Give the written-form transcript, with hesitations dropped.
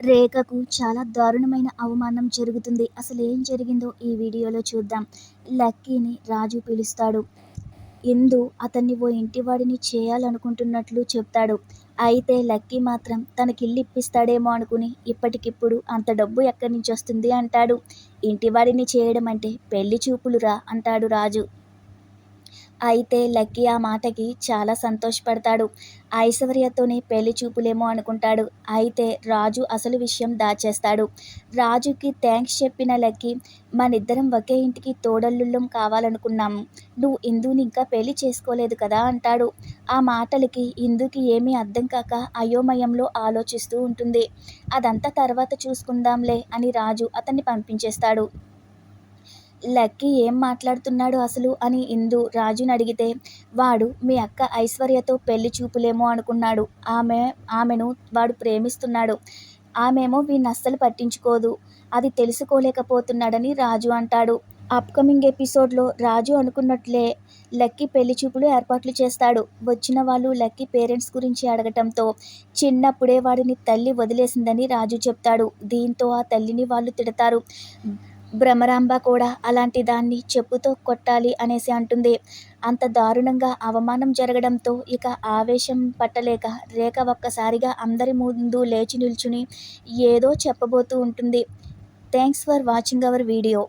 రేఖకు చాలా దారుణమైన అవమానం జరుగుతుంది. అసలేం జరిగిందో ఈ వీడియోలో చూద్దాం. లక్కీని రాజు పిలుస్తాడు. ఇందు అతన్ని ఓ ఇంటివాడిని చేయాలనుకుంటున్నట్లు చెప్తాడు. అయితే లక్కీ మాత్రం తనకిల్లు ఇప్పిస్తాడేమో అనుకుని ఇప్పటికిప్పుడు అంత డబ్బు ఎక్కడి నుంచొస్తుంది అంటాడు. ఇంటివాడిని చేయడం అంటే పెళ్లి చూపులురా అంటాడు రాజు. అయితే లక్కీ ఆ మాటకి చాలా సంతోషపడతాడు. ఐశ్వర్యతోనే పెళ్లి చూపులేమో అనుకుంటాడు. అయితే రాజు అసలు విషయం దాచేస్తాడు. రాజుకి థ్యాంక్స్ చెప్పిన లక్కీ, మనిద్దరం ఒకే ఇంటికి తోడల్లుళ్ళం కావాలనుకున్నాము. నువ్వు ఇందుని ఇంకా పెళ్లి చేసుకోలేదు కదా అంటాడు. ఆ మాటలకి ఇందుకి ఏమీ అర్థం కాక అయోమయంలో ఆలోచిస్తూ ఉంటుంది. అదంతా తర్వాత చూసుకుందాంలే అని రాజు అతన్ని పంపించేస్తాడు. లక్కీ ఏం మాట్లాడుతున్నాడు అసలు అని ఇందు రాజుని అడిగితే, వాడు మీ అక్క ఐశ్వర్యతో పెళ్లి చూపులేమో అనుకున్నాడు. ఆమెను వాడు ప్రేమిస్తున్నాడు. ఆమెమో వీణ్ణి అస్సలు పట్టించుకోదు. అది తెలుసుకోలేకపోతున్నాడని రాజు అంటాడు. అప్కమింగ్ ఎపిసోడ్లో రాజు అనుకున్నట్లే లక్కీ పెళ్లి చూపులు ఏర్పాట్లు చేస్తాడు. వచ్చిన వాళ్ళు లక్కీ పేరెంట్స్ గురించి అడగటంతో చిన్నప్పుడే వాడిని తల్లి వదిలేసిందని రాజు చెప్తాడు. దీంతో ఆ తల్లిని వాళ్ళు తిడతారు. భ్రమరాంబ కూడా అలాంటి దాన్ని చెప్పుతో కొట్టాలి అనేసి అంటుంది. అంత దారుణంగా అవమానం జరగడంతో ఇక ఆవేశం పట్టలేక రేఖ ఒక్కసారిగా అందరి ముందు లేచి నిల్చుని ఏదో చెప్పబోతూ ఉంటుంది. Thanks for watching our video.